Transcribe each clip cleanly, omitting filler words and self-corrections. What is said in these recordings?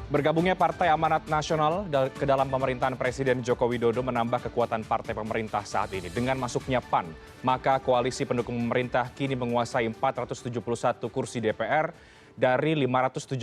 Bergabungnya Partai Amanat Nasional ke dalam pemerintahan Presiden Joko Widodo menambah kekuatan partai pemerintah saat ini. Dengan masuknya PAN, maka koalisi pendukung pemerintah kini menguasai 471 kursi DPR dari 575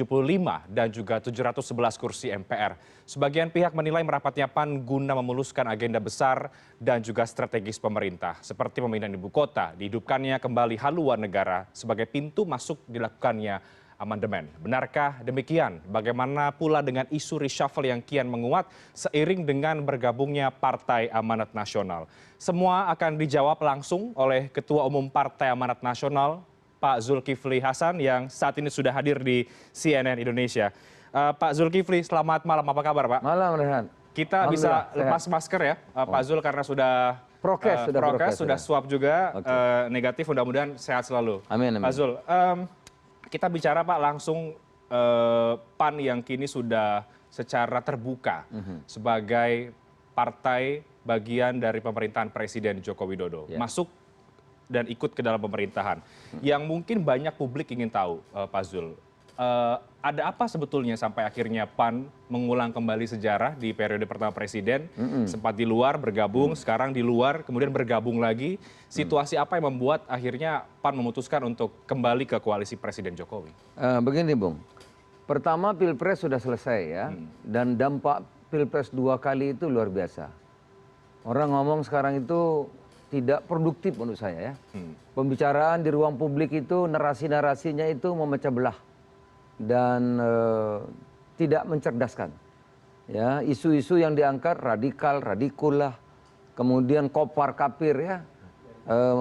dan juga 711 kursi MPR. Sebagian pihak menilai merapatnya PAN guna memuluskan agenda besar dan juga strategis pemerintah, seperti pemindahan ibu kota, dihidupkannya kembali haluan negara sebagai pintu masuk dilakukannya amandemen. Benarkah demikian? Bagaimana pula dengan isu reshuffle yang kian menguat seiring dengan bergabungnya Partai Amanat Nasional? Semua akan dijawab langsung oleh Ketua Umum Partai Amanat Nasional, Pak Zulkifli Hasan, yang saat ini sudah hadir di CNN Indonesia. Pak Zulkifli, selamat malam. Apa kabar, Pak? Malam, Rehan. Kita bisa lepas masker ya, Pak Zul, karena sudah prokes, sudah swab juga, negatif. Mudah-mudahan sehat selalu. Amin, amin. Pak Zul, kita bicara Pak langsung PAN yang kini sudah secara terbuka sebagai partai bagian dari pemerintahan Presiden Joko Widodo. Masuk dan ikut ke dalam pemerintahan. Yang mungkin banyak publik ingin tahu, Pak Zul, ada apa sebetulnya sampai akhirnya PAN mengulang kembali sejarah di periode pertama Presiden, sempat di luar bergabung, sekarang di luar, kemudian bergabung lagi. Situasi apa yang membuat akhirnya PAN memutuskan untuk kembali ke koalisi Presiden Jokowi? Begini, Bung. Pertama, Pilpres sudah selesai ya, dan dampak Pilpres 2 kali itu luar biasa. Orang ngomong sekarang itu tidak produktif menurut saya ya. Pembicaraan di ruang publik itu, narasi-narasinya itu memecah belah dan tidak mencerdaskan. Ya, isu-isu yang diangkat radikal, radikul lah, kemudian kopar kapir ya,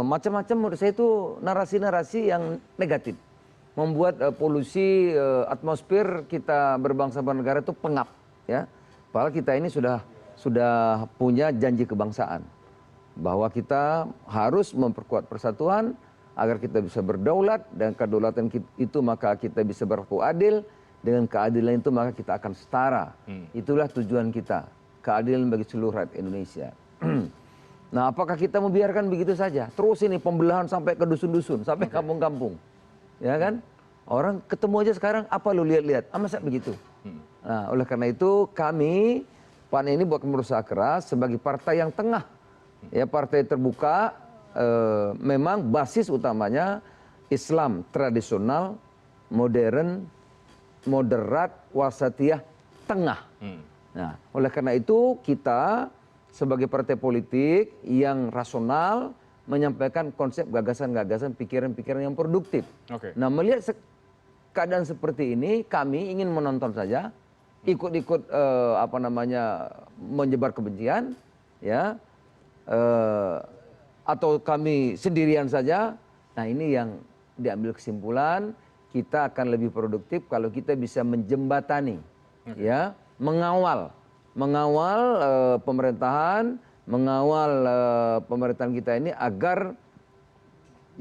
macam-macam menurut saya itu narasi-narasi yang negatif, membuat polusi atmosfer kita berbangsa bernegara itu pengap ya. Padahal kita ini sudah punya janji kebangsaan bahwa kita harus memperkuat persatuan agar kita bisa berdaulat, dan kedaulatan itu maka kita bisa berlaku adil, dengan keadilan itu maka kita akan setara. Itulah tujuan kita, keadilan bagi seluruh rakyat Indonesia. Nah, apakah kita membiarkan begitu saja? Terus ini pembelahan sampai ke dusun-dusun, sampai kampung-kampung. Ya kan? Orang ketemu aja sekarang, apa lu lihat-lihat? Masa begitu? Nah, oleh karena itu kami, PAN ini buat berusaha keras sebagai partai yang tengah. Ya, partai terbuka, memang basis utamanya Islam tradisional, modern, moderat, wasatiyah, tengah. Nah, oleh karena itu kita sebagai partai politik yang rasional menyampaikan konsep gagasan-gagasan, pikiran-pikiran yang produktif. Nah, melihat keadaan seperti ini, kami ingin menonton saja, ikut-ikut menyebar kebencian, ya. Atau kami sendirian saja. Nah, ini yang diambil kesimpulan, kita akan lebih produktif kalau kita bisa menjembatani, ya, mengawal pemerintahan, mengawal pemerintahan kita ini agar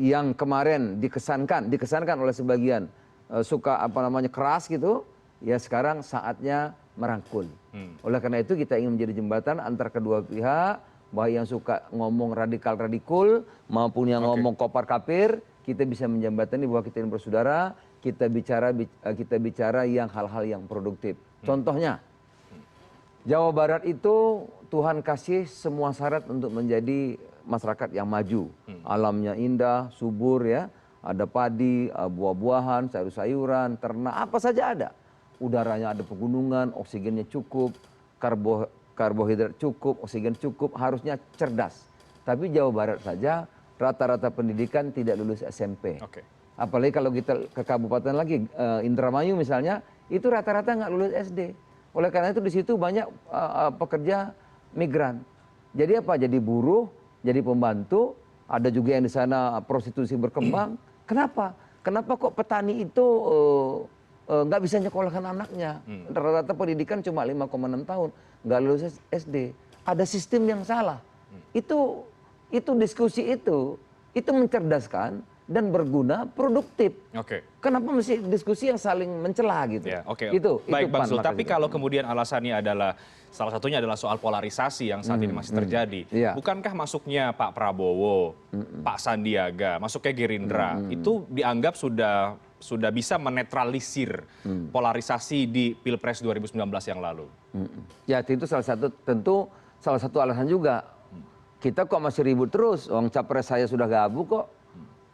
yang kemarin dikesankan oleh sebagian suka keras gitu, ya sekarang saatnya merangkul. Oleh karena itu kita ingin menjadi jembatan antara kedua pihak, bahwa yang suka ngomong radikal-radikul maupun yang ngomong kopar kapir, kita bisa menjembatani bahwa kita ini bersaudara, kita bicara yang hal-hal yang produktif. Contohnya, Jawa Barat itu Tuhan kasih semua syarat untuk menjadi masyarakat yang maju. Alamnya indah, subur ya, ada padi, buah-buahan, sayur-sayuran, ternak, apa saja ada. Udaranya ada pegunungan, oksigennya cukup, karbohidrat cukup, oksigen cukup, harusnya cerdas. Tapi Jawa Barat saja rata-rata pendidikan tidak lulus SMP. Apalagi kalau kita ke kabupaten lagi, Indramayu misalnya, itu rata-rata nggak lulus SD. Oleh karena itu di situ banyak pekerja migran. Jadi apa? Jadi buruh, jadi pembantu, ada juga yang di sana prostitusi berkembang. Kenapa? Kenapa kok petani itu nggak bisa nyekolahkan anaknya? Rata-rata pendidikan cuma 5,6 tahun, nggak lulus SD. Ada sistem yang salah. Itu diskusi itu mencerdaskan dan berguna, produktif. Kenapa mesti diskusi yang saling mencela gitu? Itu baik, Bang Zul. Tapi itu. kalau kemudian alasannya adalah salah satunya adalah soal polarisasi yang saat ini masih terjadi. Bukankah masuknya Pak Prabowo, Pak Sandiaga, masuknya Gerindra itu dianggap sudah sudah bisa menetralisir polarisasi di Pilpres 2019 yang lalu? Ya itu tentu salah satu alasan juga. Kita kok masih ribut terus, orang capres saya sudah gabung kok,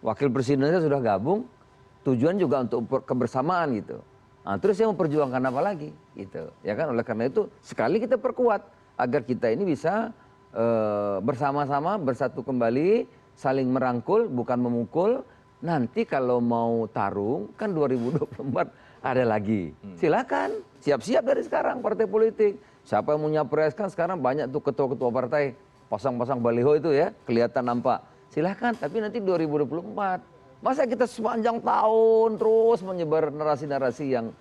wakil presidennya sudah gabung, tujuan juga untuk kebersamaan gitu. Nah, terus saya memperjuangkan apa lagi gitu, ya kan? Oleh karena itu sekali kita perkuat agar kita ini bisa bersama-sama bersatu kembali, saling merangkul bukan memukul. Nanti kalau mau tarung kan 2024 ada lagi. Silakan siap-siap dari sekarang partai politik. Siapa yang mau nyapres kan sekarang banyak tuh ketua-ketua partai pasang-pasang baliho itu ya, kelihatan nampak. Silahkan, tapi nanti 2024. Masa kita sepanjang tahun terus menyebar narasi-narasi yang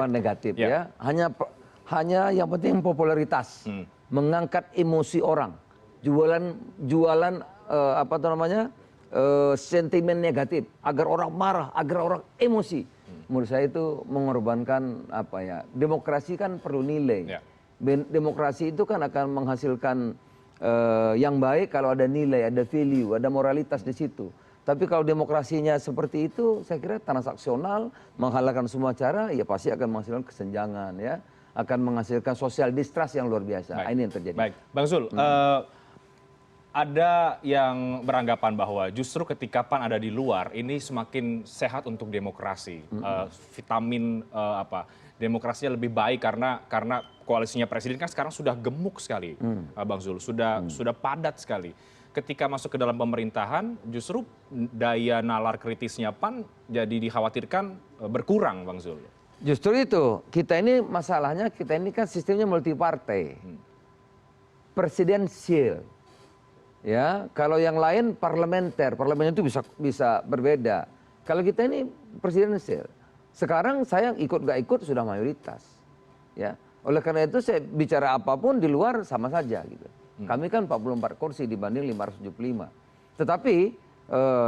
negatif ya. Hanya yang penting popularitas. Mengangkat emosi orang. Jualan sentimen negatif agar orang marah, agar orang emosi. Menurut saya itu mengorbankan demokrasi kan perlu nilai. Demokrasi itu kan akan menghasilkan yang baik kalau ada nilai, ada value, ada moralitas di situ. Tapi kalau demokrasinya seperti itu, saya kira transaksional, menghalalkan semua cara, ya pasti akan menghasilkan kesenjangan, ya, akan menghasilkan social distrust yang luar biasa. Ini yang terjadi. Baik, Bang Zul, ada yang beranggapan bahwa justru ketika PAN ada di luar, ini semakin sehat untuk demokrasi. Vitamin demokrasinya lebih baik karena koalisinya presiden kan sekarang sudah gemuk sekali, Bang Zul, sudah padat sekali. Ketika masuk ke dalam pemerintahan, justru daya nalar kritisnya PAN jadi dikhawatirkan berkurang, Bang Zul. Justru itu, kita ini masalahnya, kita ini kan sistemnya multi partai, presidensial. Ya, kalau yang lain parlementer itu bisa berbeda. Kalau kita ini presidensial. Sekarang saya ikut gak ikut sudah mayoritas. Ya, oleh karena itu saya bicara apapun di luar sama saja gitu. Kami kan 44 kursi dibanding 575. Tetapi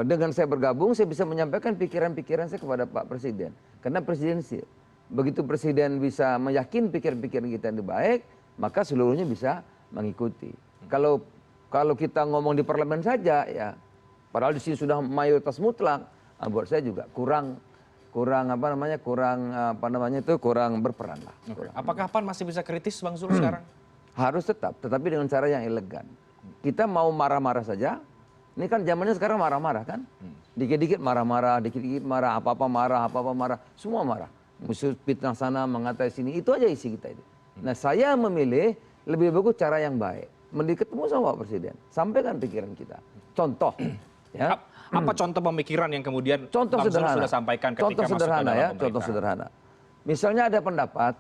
dengan saya bergabung saya bisa menyampaikan pikiran-pikiran saya kepada Pak Presiden. Karena presidensial. Begitu Presiden bisa meyakin pikiran-pikiran kita yang baik, maka seluruhnya bisa mengikuti. Kalau kita ngomong di parlemen saja, ya, padahal di sini sudah mayoritas mutlak, buat saya juga kurang berperan lah. Apakah PAN masih bisa kritis, Bang Zul, sekarang? Harus tetap, tetapi dengan cara yang elegan. Kita mau marah-marah saja. Ini kan zamannya sekarang marah-marah kan? Dikit-dikit marah-marah, dikit-dikit marah, apa-apa marah, semua marah. Musuh fitnah sana, mengatai sini, itu aja isi kita itu. Nah, saya memilih lebih bagus cara yang baik. Mending ketemu sama Pak Presiden, sampaikan pikiran kita. Contoh, ya. Apa contoh pemikiran yang kemudian Bang Zul sudah sampaikan ketika masuk ke dalam pemerintahan? Contoh sederhana. Misalnya ada pendapat,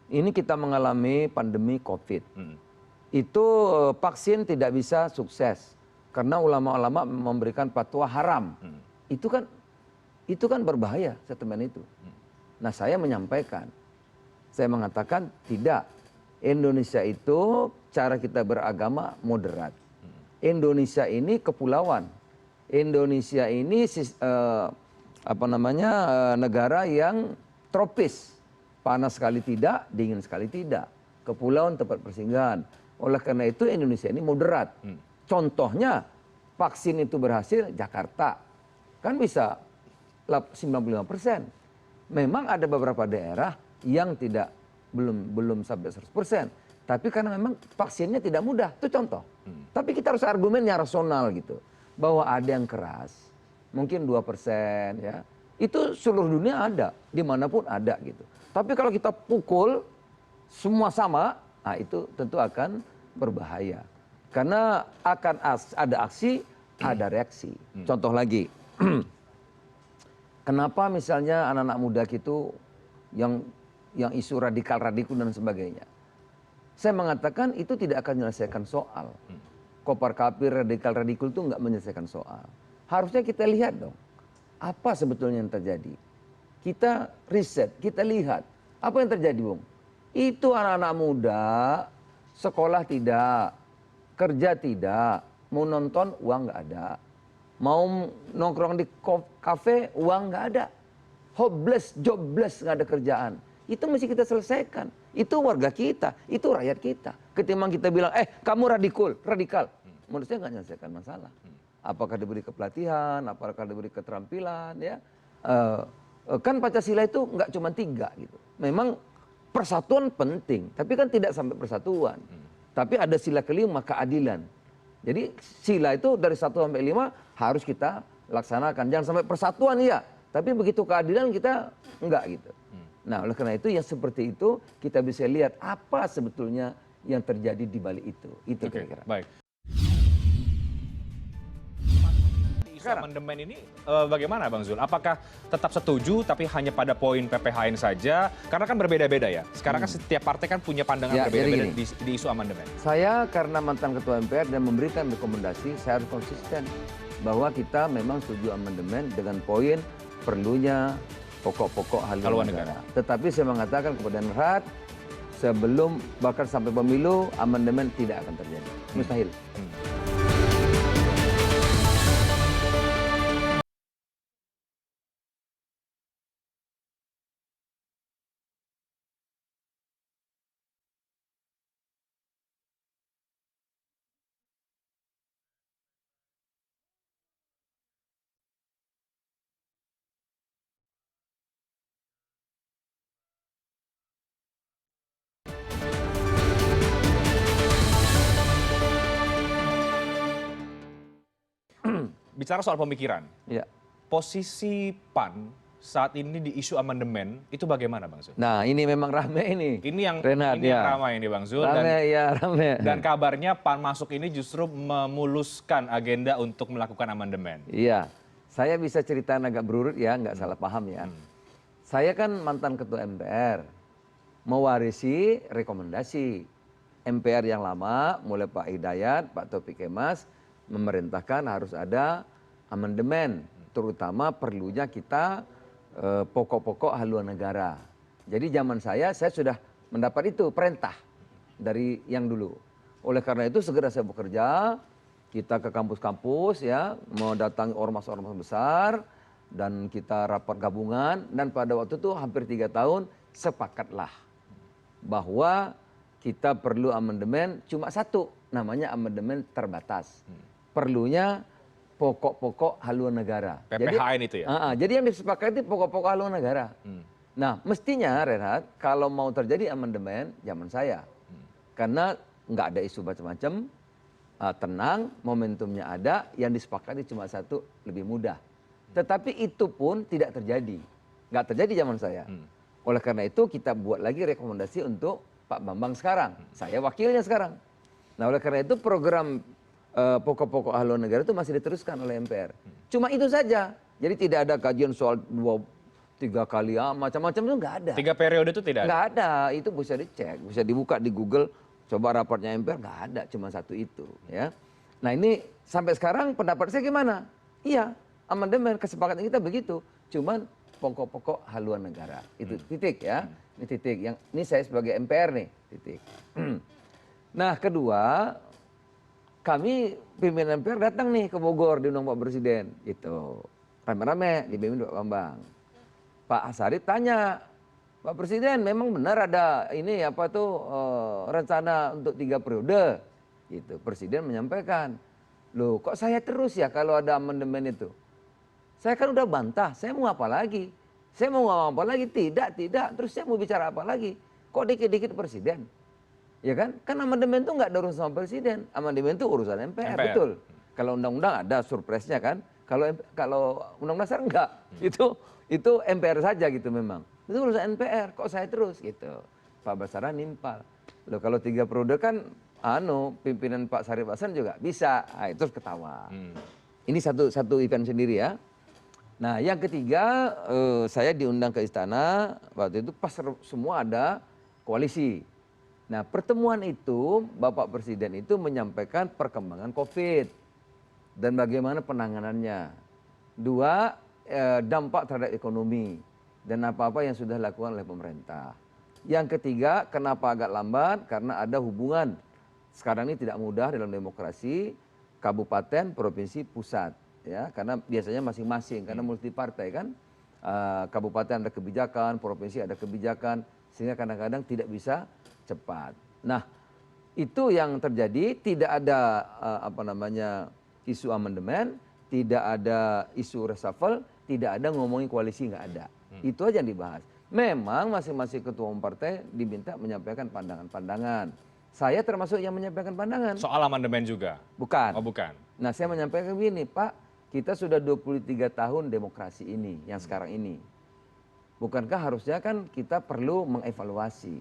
ini kita mengalami pandemi COVID. Itu vaksin tidak bisa sukses karena ulama-ulama memberikan fatwa haram. Itu kan berbahaya statement itu. Nah, saya menyampaikan, saya mengatakan tidak. Indonesia itu cara kita beragama moderat. Indonesia ini kepulauan. Indonesia ini negara yang tropis. Panas sekali tidak, dingin sekali tidak. Kepulauan tempat persinggahan. Oleh karena itu Indonesia ini moderat. Contohnya vaksin itu berhasil Jakarta. Kan bisa 95%. Memang ada beberapa daerah yang belum sampai 100%. Tapi karena memang vaksinnya tidak mudah, itu contoh. Tapi kita harus argumennya rasional gitu. Bahwa ada yang keras, mungkin 2%, ya. Itu seluruh dunia ada, dimanapun ada gitu. Tapi kalau kita pukul, semua sama, nah itu tentu akan berbahaya. Karena akan ada aksi, ada reaksi. Contoh lagi, kenapa misalnya anak-anak muda gitu yang isu radikal dan sebagainya. Saya mengatakan itu tidak akan menyelesaikan soal. Kopar kapir, radikal itu nggak menyelesaikan soal. Harusnya kita lihat dong, apa sebetulnya yang terjadi. Kita riset, kita lihat, apa yang terjadi, Bung? Itu anak-anak muda, sekolah tidak, kerja tidak, mau nonton uang nggak ada, mau nongkrong di kafe uang nggak ada, hopeless, jobless, nggak ada kerjaan. Itu mesti kita selesaikan. Itu warga kita, itu rakyat kita. Ketimbang kita bilang, kamu radikal. Menurut saya nggak menyelesaikan masalah. Apakah diberi kepelatihan, apakah diberi keterampilan, ya, kan Pancasila itu nggak cuma 3 gitu. Memang persatuan penting, tapi kan tidak sampai persatuan. Tapi ada sila kelima, keadilan. Jadi sila itu dari 1 sampai 5 harus kita laksanakan. Jangan sampai persatuan ya, tapi begitu keadilan kita enggak gitu. Nah, oleh karena itu yang seperti itu kita bisa lihat apa sebetulnya yang terjadi di balik itu. Itu kira-kira. Baik. Isu amandemen ini bagaimana Bang Zul? Apakah tetap setuju tapi hanya pada poin PPHN saja? Karena kan berbeda-beda ya. Sekarang kan setiap partai kan punya pandangan berbeda-beda di isu amandemen. Saya karena mantan ketua MPR dan memberikan rekomendasi, saya harus konsisten bahwa kita memang setuju amandemen dengan poin perlunya pokok-pokok haluan negara. Tetapi saya mengatakan kepada Renhat, sebelum bahkan sampai pemilu, amandemen tidak akan terjadi. Mustahil. Bicara soal pemikiran, Ya. posisi PAN saat ini di isu amandemen itu bagaimana Bang Zul? Nah, ini memang rame ini. Ini yang Renhat, yang ramai ini Bang Zul. Rame. Dan kabarnya PAN masuk ini justru memuluskan agenda untuk melakukan amandemen. Iya, saya bisa cerita agak berurut ya, nggak salah paham ya. Saya kan mantan ketua MPR, mewarisi rekomendasi MPR yang lama, mulai Pak Hidayat, Pak Taufik Kemas, memerintahkan harus ada amandemen, terutama perlunya kita pokok-pokok haluan negara. Jadi zaman saya sudah mendapat itu perintah dari yang dulu. Oleh karena itu segera saya bekerja, kita ke kampus-kampus ya, mendatangi ormas-ormas besar, dan kita rapat gabungan, dan pada waktu itu hampir 3 tahun sepakatlah bahwa kita perlu amandemen cuma satu, namanya amandemen terbatas. Perlunya pokok-pokok haluan negara. PPHN itu ya? Jadi yang disepakati pokok-pokok haluan negara. Nah, mestinya Renhat, kalau mau terjadi amandemen zaman saya, karena nggak ada isu macam-macam, tenang, momentumnya ada, yang disepakati cuma satu, lebih mudah. Tetapi itu pun tidak terjadi. Nggak terjadi zaman saya. Oleh karena itu kita buat lagi rekomendasi untuk Pak Bambang sekarang. Saya wakilnya sekarang. Nah, oleh karena itu program pokok-pokok haluan negara itu masih diteruskan oleh MPR. Cuma itu saja. Jadi tidak ada kajian soal 3 kali macam-macam itu nggak ada. 3 periode itu tidak ada? Nggak ada. Itu bisa dicek, bisa dibuka di Google. Coba rapornya MPR, nggak ada. Cuma satu itu. Ya. Nah ini sampai sekarang pendapat saya gimana? Iya, amandemen kesepakatan kita begitu. Cuman pokok-pokok haluan negara. Itu titik ya. Ini titik. Ini saya sebagai MPR nih. Titik. Nah kedua, kami pimpinan MPR datang nih ke Bogor diundang Pak Presiden, gitu. Rame-rame dibimbing Pak Bambang. Pak Asarif tanya, Pak Presiden memang benar ada ini apa tuh rencana untuk 3 periode, gitu. Presiden menyampaikan, loh kok saya terus ya kalau ada amandemen itu? Saya kan udah bantah, saya mau apa lagi? Saya mau ngomong apa lagi? Tidak. Terus saya mau bicara apa lagi? Kok dikit-dikit Presiden? Ya kan? Kan amandemen itu nggak ada urusan sama Presiden. Amandemen itu urusan MPR, betul. Kalau undang-undang ada surprise-nya kan. Kalau undang-undang dasar enggak. Itu MPR saja gitu memang. Itu urusan MPR. Kok saya terus gitu. Pak Basara nimpal. Loh kalau 3 periode kan pimpinan Pak Sarif Hasan juga bisa. Nah, itu ketawa. Ini satu event sendiri ya. Nah, yang ketiga saya diundang ke istana waktu itu pas semua ada koalisi. Nah, pertemuan itu Bapak Presiden itu menyampaikan perkembangan COVID dan bagaimana penanganannya. 2, dampak terhadap ekonomi dan apa-apa yang sudah dilakukan oleh pemerintah. Yang ketiga, kenapa agak lambat? Karena ada hubungan. Sekarang ini tidak mudah dalam demokrasi, kabupaten, provinsi, pusat. Ya, karena biasanya masing-masing, karena multi partai kan. Kabupaten ada kebijakan, provinsi ada kebijakan, sehingga kadang-kadang tidak bisa cepat. Nah, itu yang terjadi, tidak ada isu amandemen, tidak ada isu reshuffle, tidak ada ngomongin koalisi, nggak ada. Itu aja yang dibahas. Memang masing-masing ketua umum partai diminta menyampaikan pandangan-pandangan. Saya termasuk yang menyampaikan pandangan. Soal amandemen juga? Bukan. Oh bukan. Nah saya menyampaikan begini, Pak, kita sudah 23 tahun demokrasi ini, yang sekarang ini. Bukankah harusnya kan kita perlu mengevaluasi.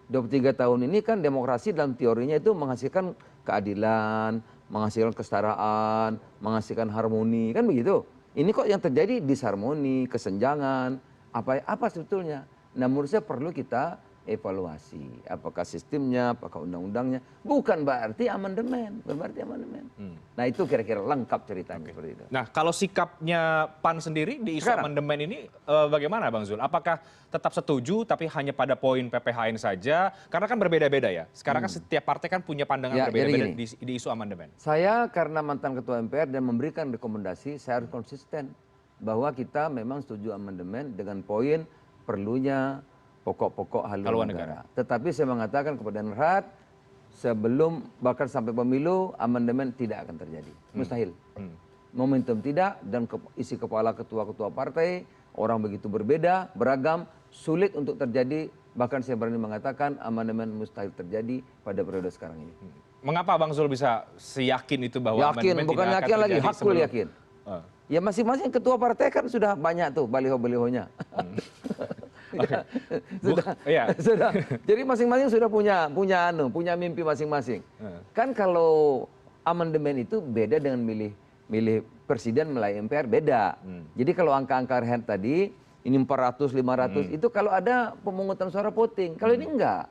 23 tahun ini kan demokrasi dalam teorinya itu menghasilkan keadilan, menghasilkan kesetaraan, menghasilkan harmoni, kan begitu. Ini kok yang terjadi disharmoni, kesenjangan, apa sebetulnya. Nah menurut saya perlu kita evaluasi, apakah sistemnya, apakah undang-undangnya. Bukan berarti amandemen, berarti amandemen. Nah itu kira-kira lengkap ceritanya seperti itu. Nah kalau sikapnya PAN sendiri di isu amandemen ini bagaimana Bang Zul? Apakah tetap setuju tapi hanya pada poin PPHN saja? Karena kan berbeda-beda ya. Sekarang kan setiap partai kan punya pandangan berbeda-beda di isu amandemen. Saya karena mantan ketua MPR dan memberikan rekomendasi, saya harus konsisten bahwa kita memang setuju amandemen dengan poin perlunya pokok-pokok haluan negara. Tetapi saya mengatakan kepada Nerhat, sebelum bahkan sampai pemilu, amandemen tidak akan terjadi. Mustahil. Momentum tidak, dan isi kepala ketua-ketua partai, orang begitu berbeda, beragam, sulit untuk terjadi. Bahkan saya berani mengatakan amandemen mustahil terjadi pada periode sekarang ini. Mengapa Bang Zul bisa seyakin itu bahwa yakin, amandemen bukan tidak yakin akan lagi, terjadi hakul yakin. Ya masing-masing ketua partai kan sudah banyak tuh baliho-balihonya. Sudah. Jadi masing-masing sudah punya mimpi masing-masing. Kan kalau amandemen itu beda dengan milih presiden melalui MPR, beda. Jadi kalau angka-angka Rehan tadi ini 400, 500 itu kalau ada pemungutan suara voting. Kalau ini enggak.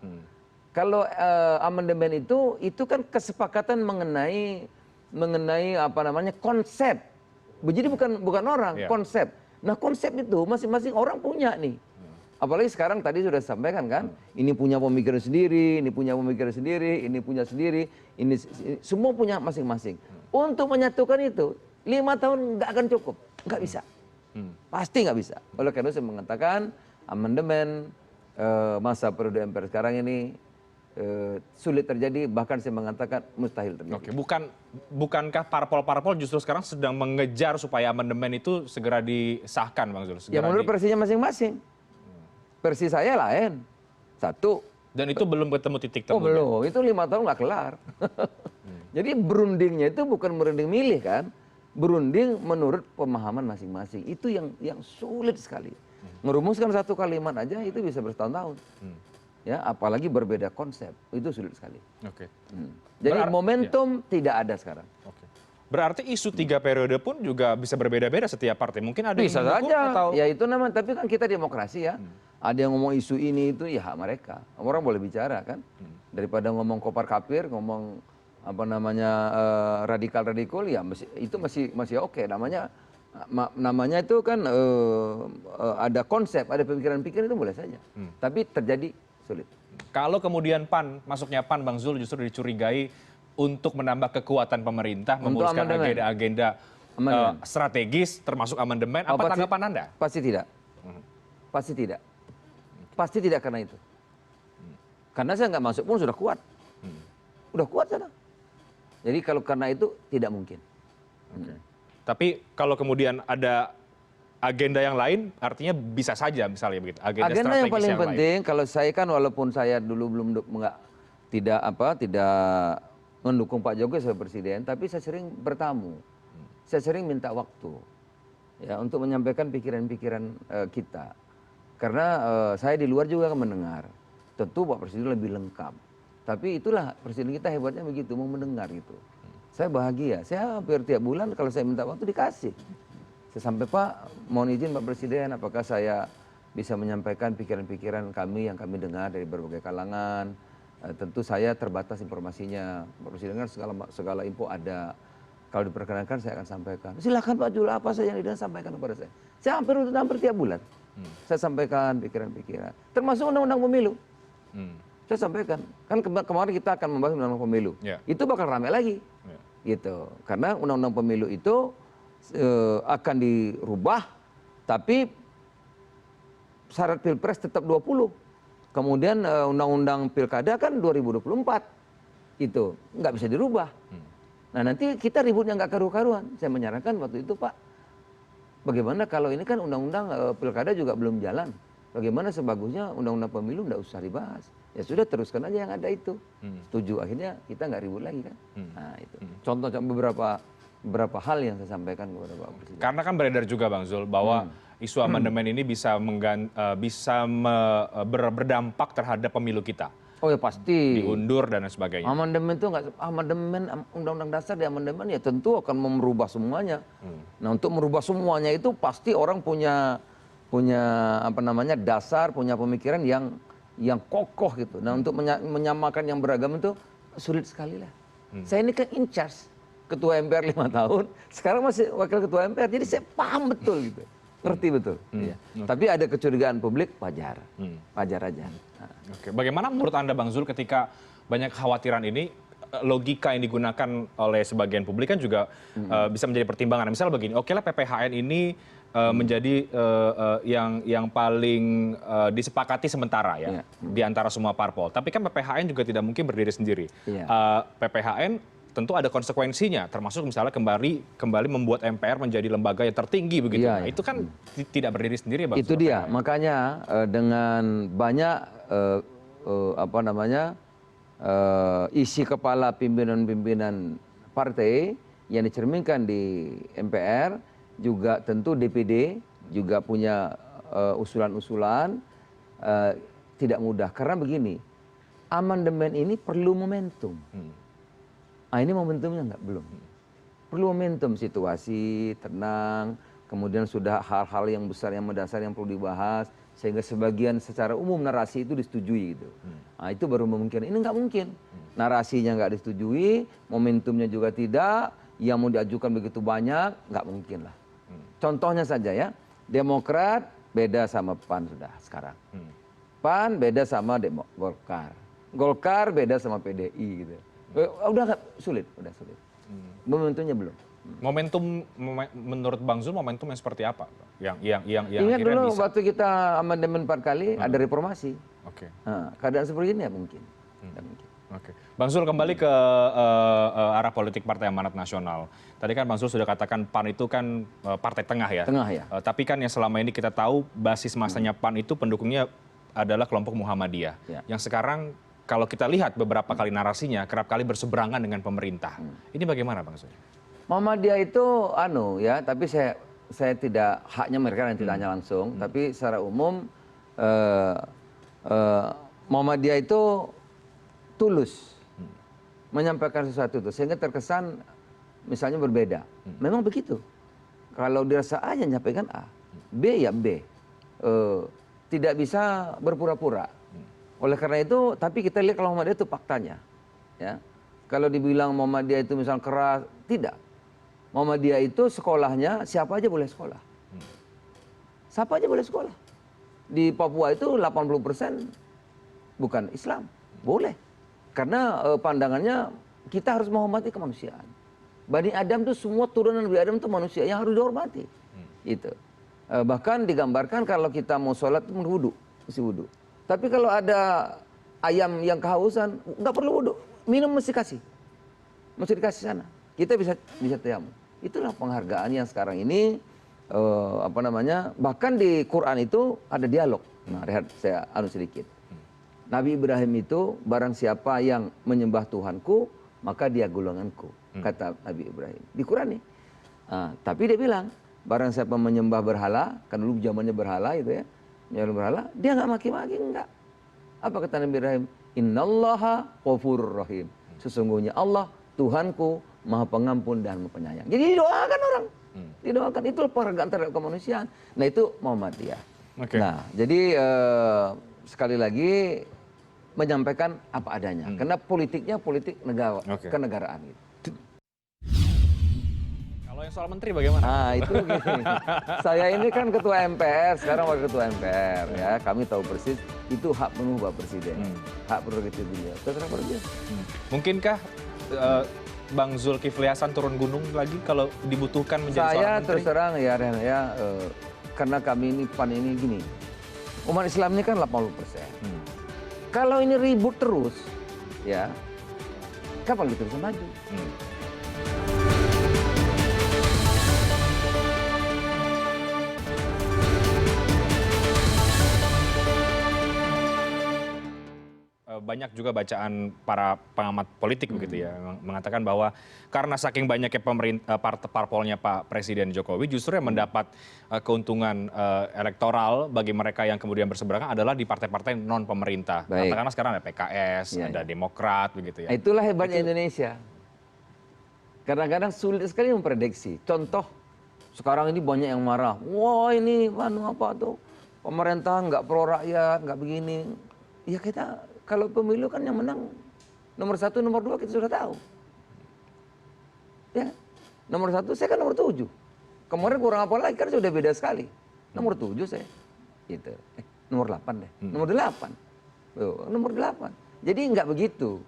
Kalau amandemen itu kan kesepakatan mengenai apa namanya konsep. Jadi bukan orang, konsep. Nah konsep itu masing-masing orang punya nih. Apalagi sekarang tadi sudah disampaikan kan, ini punya pemikiran sendiri, ini punya pemikiran sendiri, ini punya sendiri, ini semua punya masing-masing. Untuk menyatukan itu 5 tahun nggak akan cukup, nggak bisa, pasti nggak bisa. Oleh karena itu saya mengatakan amandemen masa periode MPR sekarang ini sulit terjadi, bahkan saya mengatakan mustahil terjadi. Oke, bukankah parpol-parpol justru sekarang sedang mengejar supaya amandemen itu segera disahkan, Bang Zul? Ya menurut versinya masing-masing. Versi saya lain. Satu. Dan itu belum ketemu titik temu. Oh belum, itu 5 tahun nggak kelar. Jadi berundingnya itu bukan berunding milih kan, berunding menurut pemahaman masing-masing. Itu yang sulit sekali. Merumuskan satu kalimat aja itu bisa bertahun-tahun. Ya, apalagi berbeda konsep, itu sulit sekali. Oke. Jadi momentum tidak ada sekarang. Oke. Berarti isu 3 periode pun juga bisa berbeda-beda setiap partai. Mungkin ada bisa yang mendukung saja. atau Ya itu namanya, tapi kan kita demokrasi ya. Ada yang ngomong isu ini itu ya hak mereka. Orang boleh bicara kan. Daripada ngomong kopar kapir, ngomong apa namanya radikal-radikal ya itu masih oke. Namanya itu kan ada konsep, ada pemikiran-pikiran itu boleh saja. Tapi terjadi sulit. Kalau kemudian masuknya PAN, Bang Zul justru dicurigai untuk menambah kekuatan pemerintah, memuluskan agenda-agenda strategis termasuk amandemen, apa tanggapan Anda? Pasti tidak. Pasti tidak. Pasti tidak karena itu. Karena saya nggak masuk pun sudah kuat. Udah kuat sana. Jadi kalau karena itu tidak mungkin. Tapi kalau kemudian ada agenda yang lain, artinya bisa saja misalnya begitu. Agenda yang paling penting, kalau saya kan walaupun saya dulu tidak mendukung Pak Jokowi sebagai presiden, tapi saya sering bertamu. Saya sering minta waktu ya untuk menyampaikan pikiran-pikiran kita. Karena saya di luar juga akan mendengar. Tentu Pak Presiden lebih lengkap. Tapi itulah Presiden kita hebatnya begitu, mau mendengar gitu. Saya bahagia, saya hampir tiap bulan kalau saya minta waktu dikasih. Saya sampai Pak, mohon izin Pak Presiden, apakah saya bisa menyampaikan pikiran-pikiran kami yang kami dengar dari berbagai kalangan. Tentu saya terbatas informasinya. Pak Presiden kan segala info ada. Kalau diperkenankan saya akan sampaikan. Silakan Pak Jul, apa saja yang didengar sampaikan kepada saya. Saya hampir tiap bulan. Saya sampaikan pikiran-pikiran. Termasuk undang-undang pemilu. Saya sampaikan. Kan kemarin kita akan membahas undang-undang pemilu. Itu bakal ramai lagi. Gitu. Karena undang-undang pemilu itu akan dirubah, tapi syarat pilpres tetap 20. Kemudian undang-undang pilkada kan 2024. Itu nggak bisa dirubah. Nah nanti kita ributnya nggak karu-karuan. Saya menyarankan waktu itu Pak, bagaimana kalau ini kan undang-undang pilkada juga belum jalan. Bagaimana sebagusnya undang-undang pemilu nggak usah dibahas. Ya sudah teruskan aja yang ada itu. Setuju, akhirnya kita nggak ribut lagi kan. Nah itu. Contoh beberapa hal yang saya sampaikan kepada Pak Presiden. Karena kan beredar juga Bang Zul bahwa isu amandemen ini bisa berdampak terhadap pemilu kita. Oh ya pasti. Diundur dan lain sebagainya. Amandemen itu nggak, amandemen undang-undang dasar di amandemen ya tentu akan merubah semuanya. Nah untuk merubah semuanya itu pasti orang punya apa namanya dasar, punya pemikiran yang kokoh gitu. Nah untuk menyamakan yang beragam itu sulit sekali lah. Saya ini kan in charge ketua MPR 5 tahun, sekarang masih wakil ketua MPR, jadi saya paham betul gitu, ngerti betul. Iya. Tapi ada kecurigaan publik, wajar, wajar aja. Nah. Oke. Bagaimana menurut Anda Bang Zul ketika banyak kekhawatiran ini, logika yang digunakan oleh sebagian publik kan juga bisa menjadi pertimbangan. Misalnya begini, oke lah PPHN ini menjadi yang paling disepakati sementara ya di antara semua parpol. Tapi kan PPHN juga tidak mungkin berdiri sendiri. PPHN tentu ada konsekuensinya, termasuk misalnya kembali membuat MPR menjadi lembaga yang tertinggi begitu. Nah, itu kan tidak berdiri sendiri ya Bang. Itu dia, makanya dengan banyak apa namanya isi kepala pimpinan-pimpinan partai yang dicerminkan di MPR, juga tentu DPD juga punya usulan-usulan, tidak mudah. Karena begini, amandemen ini perlu momentum. Nah ini momentumnya belum. Perlu momentum, situasi tenang, kemudian sudah hal-hal yang besar, yang mendasar yang perlu dibahas, sehingga sebagian secara umum narasi itu disetujui gitu. Nah itu baru memungkinkan. Ini nggak mungkin. Narasinya nggak disetujui, momentumnya juga tidak, yang mau diajukan begitu banyak, nggak mungkin lah. Contohnya saja ya, Demokrat beda sama PAN sudah sekarang. PAN beda sama Golkar. Golkar beda sama PDI gitu. Udah sulit. Momentumnya belum. Momentum menurut Bang Zul momentum yang seperti apa? Yang ingat dulu bisa. Waktu kita amandemen 4 kali ada reformasi. Oke. Nah, keadaan seperti ini ya mungkin. Oke. Bang Zul kembali ke arah politik Partai Amanat Nasional. Tadi kan Bang Zul sudah katakan PAN itu kan partai tengah ya. Tengah ya. Tapi kan yang selama ini kita tahu basis masanya PAN itu pendukungnya adalah kelompok Muhammadiyah. Yang sekarang kalau kita lihat beberapa kali narasinya kerap kali berseberangan dengan pemerintah. Ini bagaimana Bang Zul? Muhammadiyah itu ya, tapi saya tidak, haknya mereka yang tidak hanya langsung, tapi secara umum Muhammadiyah itu tulus menyampaikan sesuatu itu sehingga terkesan misalnya berbeda. Memang begitu. Kalau dirasa A ya nyampaikan A, B ya B. Tidak bisa berpura-pura. Oleh karena itu, tapi kita lihat kalau Muhammadiyah itu faktanya. Ya. Kalau dibilang Muhammadiyah itu misal keras, tidak. Muhammadiyah itu sekolahnya siapa aja boleh sekolah. Siapa aja boleh sekolah. Di Papua itu 80% bukan Islam. Boleh. Karena pandangannya kita harus menghormati kemanusiaan. Bani Adam itu semua turunan Bani Adam itu manusia yang harus dihormati. Itu. Bahkan digambarkan kalau kita mau sholat itu wudhu, mesti wudhu. Tapi kalau ada ayam yang kehausan, nggak perlu wudhu, minum mesti dikasih sana. Kita bisa tayamum. Itulah penghargaan yang sekarang ini apa namanya? Bahkan di Quran itu ada dialog. Nah, rehat saya sedikit. Nabi Ibrahim itu barang siapa yang menyembah Tuhanku, maka dia golonganku, kata Nabi Ibrahim. Di Quran nih. Nah, tapi dia bilang, barang siapa menyembah berhala, kan dulu zamannya berhala itu ya. Menyembah berhala, dia nggak maki-maki, enggak. Apa kata Nabi Ibrahim? Innallaha ghafurur rahim. Sesungguhnya Allah, Tuhanku, Maha Pengampun dan Maha Penyayang. Jadi didoakan orang. Didoakan, itu penghargaan terhadap kemanusiaan. Nah itu Muhammadiyah. Nah jadi sekali lagi menyampaikan apa adanya. Karena politiknya politik negara, kenegaraan gitu. Kalau yang soal menteri bagaimana? Nah itu gini, saya ini kan ketua MPR, sekarang wakil ketua MPR ya. Kami tahu persis itu hak penuh Pak Presiden, hak prerogatif beliau. Terserah dia. Mungkinkah Bang Zulkifli Hasan turun gunung lagi kalau dibutuhkan menjadi seorang menteri? Saya terus terang ya Ren ya, karena kami ini PAN ini gini, umat Islam ini kan 80%. Kalau ini ribut terus, ya kapan kita bisa maju? banyak juga bacaan para pengamat politik begitu ya, mengatakan bahwa karena saking banyaknya parpolnya Pak Presiden Jokowi justru yang mendapat keuntungan elektoral bagi mereka yang kemudian berseberangan adalah di partai-partai non pemerintah. Baik. Katakanlah sekarang ada PKS, ada Demokrat begitu ya. Itulah hebatnya Indonesia. Kadang-kadang sulit sekali memprediksi. Contoh, sekarang ini banyak yang marah. Wah ini apa tuh, pemerintah nggak pro rakyat, nggak begini. Ya kita, kalau pemilu kan yang menang nomor 1, nomor 2 kita sudah tahu. Ya, nomor 1 saya kan nomor 7. Kemarin kurang apa lagi, kan sudah beda sekali. Nomor 7 saya. Gitu. Nomor 8 deh. Nomor 8. Nomor 8. Jadi nggak begitu.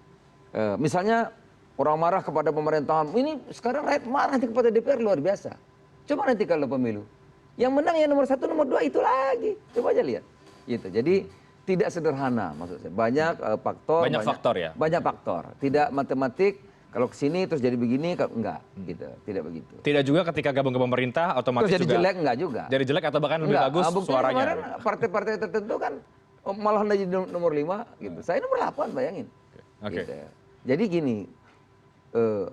Misalnya orang marah kepada pemerintahan, ini sekarang rakyat marah kepada DPR luar biasa. Coba nanti kalau pemilu, yang menang yang nomor 1, nomor 2 itu lagi. Coba aja lihat. Gitu. Jadi tidak sederhana maksud saya. Banyak faktor. Banyak faktor ya? Banyak faktor. Tidak matematik, kalau kesini terus jadi begini, enggak. Gitu. Tidak begitu. Tidak juga ketika gabung ke pemerintah otomatis Terus jadi juga jelek, enggak juga. jadi jelek atau bahkan lebih bagus suaranya. Kemarin partai-partai tertentu kan malah jadi nomor 5 gitu. Saya nomor 8, bayangin. Oke. Gitu. Jadi gini,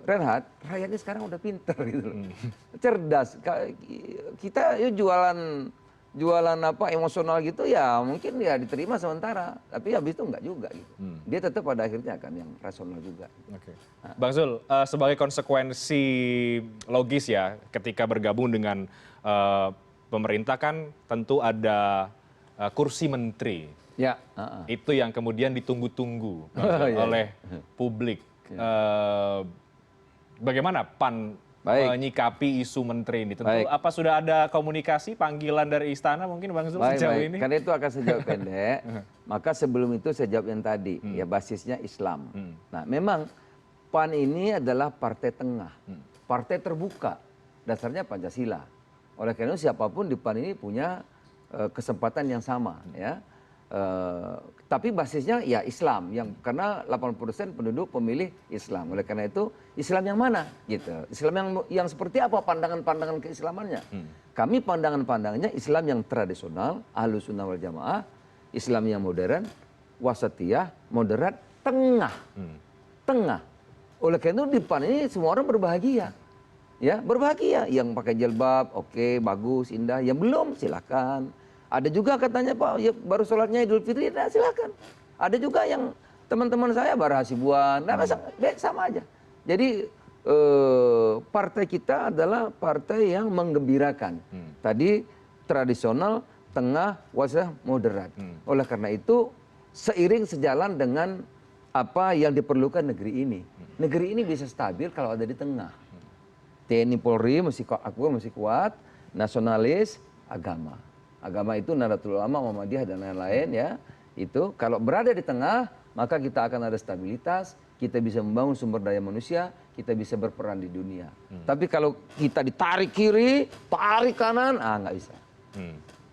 Reinhard, rakyatnya sekarang udah pinter gitu loh. Cerdas. Kita yuk jualan apa emosional gitu ya mungkin ya diterima sementara. Tapi habis itu enggak juga gitu. Dia tetap pada akhirnya akan yang rasional juga. Oke. Bang Zul, sebagai konsekuensi logis ya ketika bergabung dengan pemerintah kan tentu ada kursi menteri. Ya. Itu yang kemudian ditunggu-tunggu oleh publik. Bagaimana PAN menyikapi isu menteri ini? Tentu apa sudah ada komunikasi panggilan dari istana mungkin Bang Zul sejauh ini? Karena itu akan sejauh pendek. Maka sebelum itu saya jawab yang tadi, ya basisnya Islam. Nah, memang PAN ini adalah partai tengah, partai terbuka, dasarnya Pancasila. Oleh karena itu siapapun di PAN ini punya kesempatan yang sama, ya. Tapi basisnya ya Islam, karena 80% penduduk pemilih Islam. Oleh karena itu Islam yang mana gitu? Islam yang seperti apa pandangan-pandangan keislamannya? Kami pandangan-pandangannya Islam yang tradisional, Ahlus Sunnah wal Jamaah, Islam yang modern, wasatiyah, moderat, tengah. Tengah. Oleh karena itu di PAN ini semua orang berbahagia. Ya, berbahagia. Yang pakai jilbab, oke, bagus, indah. Yang belum, silakan. Ada juga katanya Pak, ya baru sholatnya Idul Fitri, nah silakan. Ada juga yang teman-teman saya Bara Hasibuan, nah sama aja. Jadi partai kita adalah partai yang menggembirakan. Tadi tradisional, tengah, wasatiyah, moderat. Oleh karena itu seiring sejalan dengan apa yang diperlukan negeri ini. Negeri ini bisa stabil kalau ada di tengah. TNI Polri mesti kuat, nasionalis, agama. Agama itu Nahdlatul Ulama, Muhammadiyah dan lain-lain ya. Itu kalau berada di tengah, maka kita akan ada stabilitas, kita bisa membangun sumber daya manusia, kita bisa berperan di dunia. Tapi kalau kita ditarik kiri, tarik kanan, nggak bisa.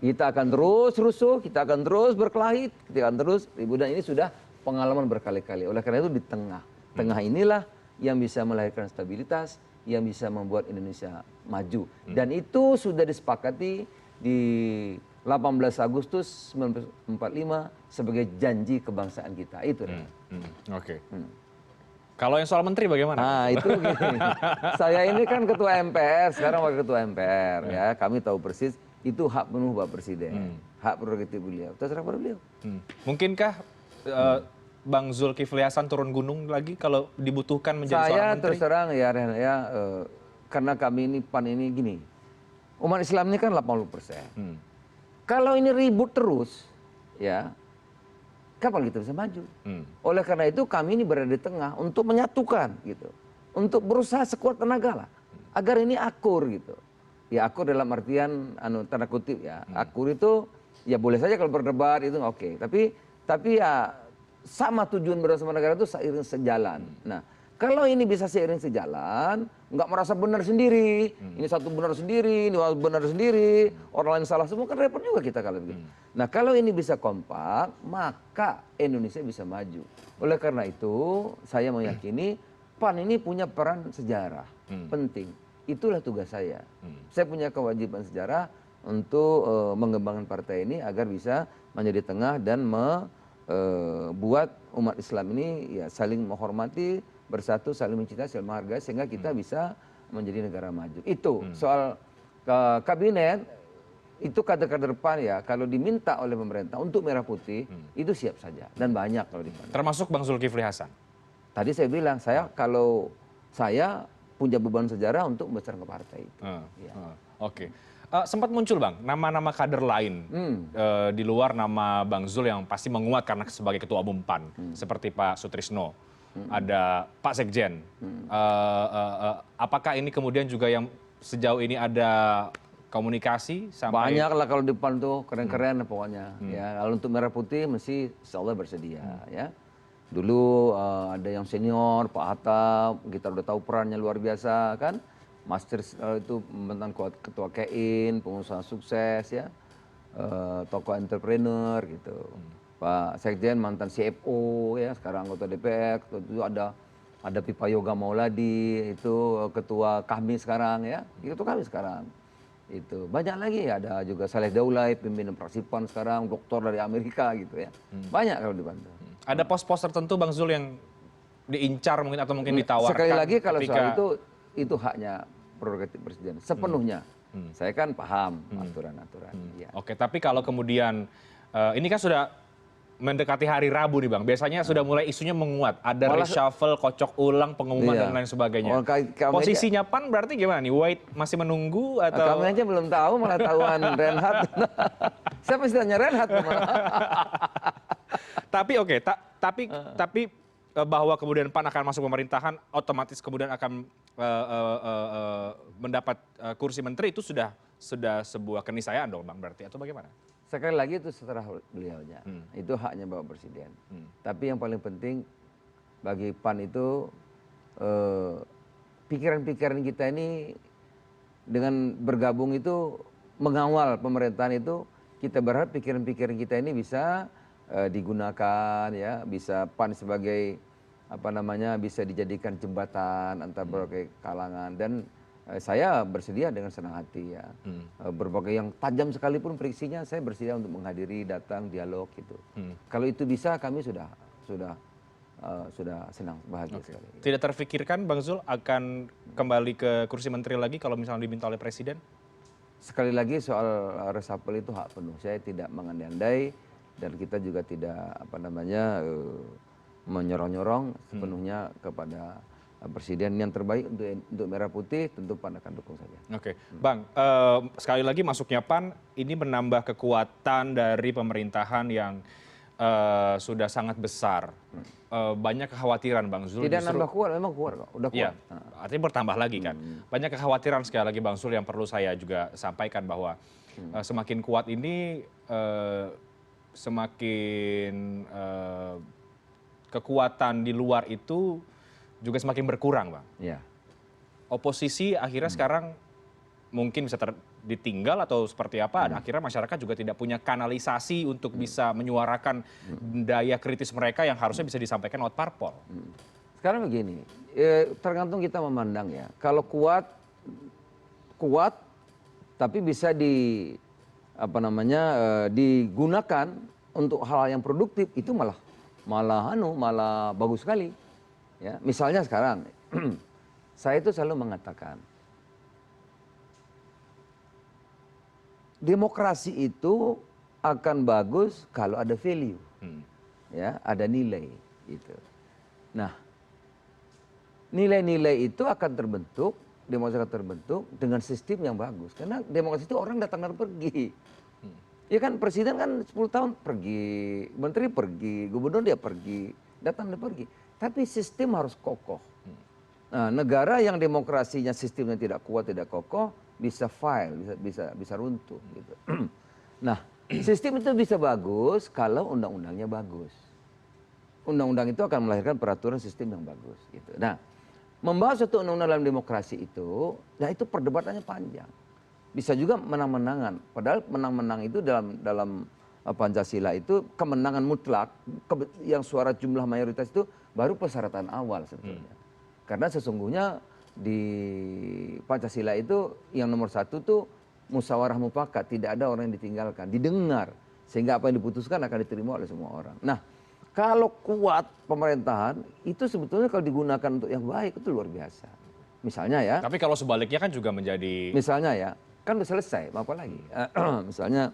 Kita akan terus rusuh, kita akan terus berkelahi, kita akan terus ribut, dan ini sudah pengalaman berkali-kali. Oleh karena itu di tengah. Tengah inilah yang bisa melahirkan stabilitas, yang bisa membuat Indonesia maju. Dan itu sudah disepakati di 18 Agustus 1945 sebagai janji kebangsaan kita. Itu. Oke. Kalau yang soal menteri bagaimana? Nah itu gini. Saya ini kan ketua MPR, sekarang wakil ketua MPR ya. Kami tahu persis itu hak penuh Bapak Presiden. Hak prerogatif beliau. Terserah pada beliau. Mungkinkah Bang Zulkifli Hasan turun gunung lagi kalau dibutuhkan menjadi seorang menteri? Saya terus terang ya, karena kami ini PAN ini gini. Umat Islam ini kan 80%. Kalau ini ribut terus, ya, kapan kita bisa maju? Oleh karena itu kami ini berada di tengah untuk menyatukan, gitu, untuk berusaha sekuat tenaga lah, agar ini akur, gitu. Ya akur dalam artian, tanda kutip ya, akur itu, ya boleh saja kalau berdebat itu oke. Tapi ya sama tujuan bersama negara itu seiring sejalan. Nah. Kalau ini bisa seiring sejalan, nggak merasa benar sendiri, ini satu benar sendiri, ini benar sendiri, orang lain salah semua, kan repot juga kita kalau begitu. Nah kalau ini bisa kompak, maka Indonesia bisa maju. Oleh karena itu, saya meyakini PAN ini punya peran sejarah penting. Itulah tugas saya. Saya punya kewajiban sejarah untuk mengembangkan partai ini agar bisa menjadi tengah dan buat umat Islam ini ya saling menghormati, bersatu, saling mencintai, saling menghargai sehingga kita bisa menjadi negara maju. Itu soal kabinet itu kader-kader PAN ya kalau diminta oleh pemerintah untuk merah putih itu siap saja dan banyak kalau diminta. Termasuk Bang Zulkifli Hasan. Tadi saya bilang kalau saya punya beban sejarah untuk membesarkan partai itu. Ya. Oke. Sempat muncul Bang nama-nama kader lain di luar nama Bang Zul yang pasti menguat karena sebagai ketua umum PAN seperti Pak Sutrisno, ada Pak Sekjen. Apakah ini kemudian juga yang sejauh ini ada komunikasi sampai banyak lah kalau di PAN tuh keren-keren pokoknya. Ya kalau untuk merah putih mesti insya Allah bersedia ya. Dulu ada yang senior Pak Hatta, kita udah tahu perannya luar biasa kan. Master itu mantan ketua KEIN, pengusaha sukses ya, tokoh entrepreneur gitu. Pak Sekjen mantan CFO ya, sekarang anggota DPR. Itu ada Pipa Yoga Mauladi, itu ketua kami sekarang ya, itu kami sekarang. Itu banyak lagi ada juga Saleh Daulay, pimpinan fraksi PAN sekarang, doktor dari Amerika gitu ya. Banyak kalau dibantu. Ada pos-pos tertentu Bang Zul yang diincar mungkin atau mungkin ditawarkan? Sekali lagi kalau ketika... soal itu haknya prerogatif presiden sepenuhnya. Saya kan paham aturan-aturan. Ya. Oke, tapi kalau kemudian ini kan sudah mendekati hari Rabu nih Bang. Biasanya sudah mulai isunya menguat. Ada reshuffle, kocok ulang, pengumuman dan lain sebagainya. Posisinya PAN berarti gimana nih? White masih menunggu atau? Kami aja belum tahu, malah tahuan Reinhardt. Saya pasti tanya Reinhardt. Tapi oke, tapi bahwa kemudian PAN akan masuk pemerintahan, otomatis kemudian akan mendapat kursi menteri itu sudah sebuah keniscayaan dong Bang berarti atau bagaimana? Sekali lagi itu seterah beliaunya, itu haknya Bapak Presiden. Tapi yang paling penting bagi PAN itu pikiran-pikiran kita ini dengan bergabung itu mengawal pemerintahan itu kita berharap pikiran-pikiran kita ini bisa digunakan ya, bisa PAN sebagai bisa dijadikan jembatan antar berbagai kalangan dan saya bersedia dengan senang hati ya. Berbagai yang tajam sekalipun friksinya saya bersedia untuk menghadiri, datang, dialog gitu. Kalau itu bisa kami sudah senang, bahagia sekali. Tidak terfikirkan Bang Zul akan kembali ke kursi menteri lagi kalau misalnya diminta oleh presiden? Sekali lagi soal reshuffle itu hak penuh. Saya tidak mengandai-andai dan kita juga tidak menyorong-nyorong sepenuhnya kepada presiden. Yang terbaik untuk merah putih tentu PAN akan dukung saja. Oke, Bang, sekali lagi masuknya PAN ini menambah kekuatan dari pemerintahan yang sudah sangat besar. Banyak kekhawatiran Bang Zul. Tidak nambah kuat, memang kuat kok, udah kuat. Ya, artinya bertambah lagi kan. Banyak kekhawatiran sekali lagi Bang Zul yang perlu saya juga sampaikan bahwa semakin kuat ini semakin kekuatan di luar itu juga semakin berkurang, Bang. Ya. Oposisi akhirnya sekarang mungkin bisa ditinggal atau seperti apa, akhirnya masyarakat juga tidak punya kanalisasi untuk bisa menyuarakan daya kritis mereka yang harusnya bisa disampaikan lewat parpol. Sekarang begini, tergantung kita memandang ya. Kalau kuat tapi bisa digunakan untuk hal yang produktif itu malah bagus sekali. Ya, misalnya sekarang saya itu selalu mengatakan demokrasi itu akan bagus kalau ada value, ya, ada nilai, gitu. Nah, nilai-nilai itu akan terbentuk, demokrasi akan terbentuk dengan sistem yang bagus. Karena demokrasi itu orang datang dan pergi. Ya kan presiden kan 10 tahun pergi, menteri pergi, gubernur dia pergi, datang dan pergi. Tapi sistem harus kokoh. Nah, negara yang demokrasinya sistemnya tidak kuat, tidak kokoh, bisa bisa runtuh gitu. Nah, sistem itu bisa bagus kalau undang-undangnya bagus. Undang-undang itu akan melahirkan peraturan sistem yang bagus gitu. Nah, membahas satu undang-undang dalam demokrasi itu, nah itu perdebatannya panjang. Bisa juga menang-menangan. Padahal menang-menang itu dalam Pancasila itu kemenangan mutlak yang suara jumlah mayoritas itu baru persyaratan awal sebetulnya. Karena sesungguhnya di Pancasila itu yang nomor satu tuh musyawarah mufakat, tidak ada orang yang ditinggalkan, didengar sehingga apa yang diputuskan akan diterima oleh semua orang. Nah, Kalau kuat pemerintahan, itu sebetulnya kalau digunakan untuk yang baik itu luar biasa. Misalnya ya. Tapi kalau sebaliknya kan juga menjadi... Misalnya ya, kan udah selesai, mau apa lagi? Misalnya,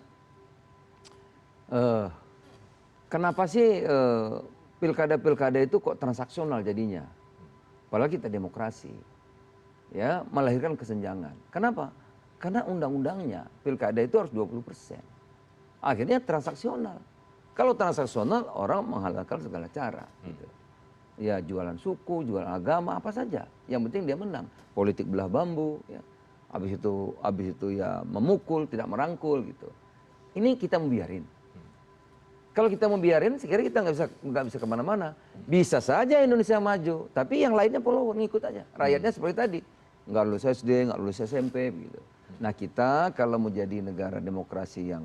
kenapa sih pilkada-pilkada itu kok transaksional jadinya? Padahal kita demokrasi, ya melahirkan kesenjangan. Kenapa? Karena undang-undangnya pilkada itu harus 20%. Akhirnya transaksional. Kalau transaksional orang menghalalkan segala cara. Gitu. Ya jualan suku, jualan agama, apa saja. Yang penting dia menang. Politik belah bambu, ya. Habis itu ya memukul, tidak merangkul gitu. Ini kita membiarin. Kalau kita membiarin, sekiranya kita nggak bisa kemana-mana. Bisa saja Indonesia maju, tapi yang lainnya perlu ngikut aja. Rakyatnya seperti tadi, nggak lulus SD, nggak lulus SMP, gitu. Nah kita kalau mau jadi negara demokrasi yang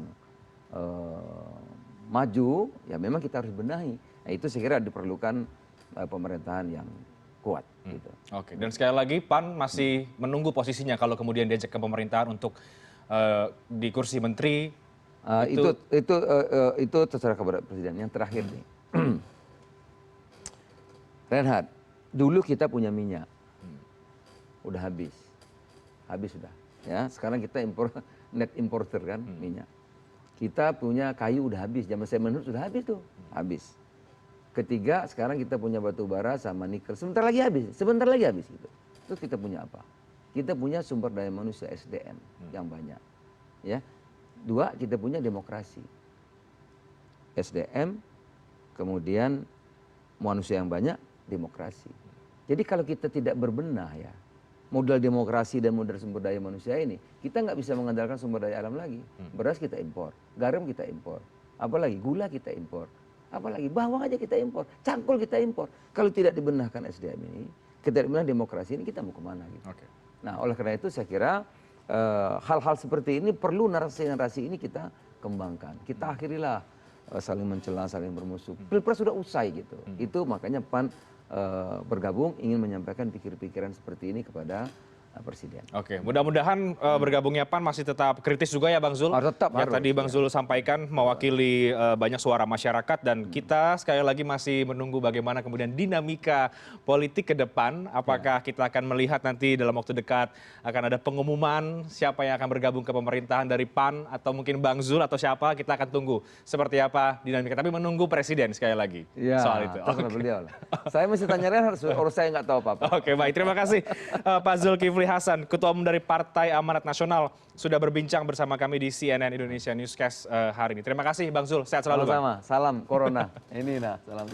maju, ya memang kita harus benahi. Nah itu saya kira diperlukan pemerintahan yang kuat. Gitu. Oke, dan sekali lagi PAN masih menunggu posisinya kalau kemudian diajak ke pemerintahan untuk di kursi menteri. Itu terserah kepada presiden. Yang terakhir nih, Reinhard, dulu kita punya minyak, udah habis sudah. Ya, sekarang kita net importer kan minyak. Kita punya kayu udah habis, zaman saya menurut sudah habis tuh, habis. Ketiga, sekarang kita punya batu bara sama nikel. Sebentar lagi habis gitu. Terus kita punya apa? Kita punya sumber daya manusia SDM yang banyak. Ya. Dua, kita punya demokrasi. SDM, kemudian manusia yang banyak, demokrasi. Jadi kalau kita tidak berbenah ya, modal demokrasi dan modal sumber daya manusia ini, kita nggak bisa mengandalkan sumber daya alam lagi. Beras kita impor, garam kita impor, apalagi gula kita impor. Apalagi bawang aja kita impor, cangkul kita impor. Kalau tidak dibenahkan SDM ini, tidak dibenah demokrasi ini, kita mau kemana gitu. Okay. Nah oleh karena itu saya kira hal-hal seperti ini perlu narasi-narasi ini kita kembangkan. Kita akhirilah saling mencela, saling bermusuh. Pilpres sudah usai gitu. Itu makanya PAN bergabung ingin menyampaikan pikir-pikiran seperti ini kepada presiden. Oke, mudah-mudahan bergabungnya PAN masih tetap kritis juga ya Bang Zul. Tetap harus, tadi Bang Zul sampaikan mewakili banyak suara masyarakat dan kita sekali lagi masih menunggu bagaimana kemudian dinamika politik ke depan. Apakah kita akan melihat nanti dalam waktu dekat akan ada pengumuman siapa yang akan bergabung ke pemerintahan dari PAN atau mungkin Bang Zul atau siapa, kita akan tunggu seperti apa dinamika. Tapi menunggu presiden sekali lagi soal itu. Beliau lah. Saya mesti tanya Reinhard, orang saya nggak tahu apa-apa. Oke, baik. Terima kasih Pak Zulkifli Hasan, Ketua Umum dari Partai Amanat Nasional, sudah berbincang bersama kami di CNN Indonesia Newscast hari ini. Terima kasih Bang Zul, sehat selalu. Sama-sama, salam corona. Ini nah, salam.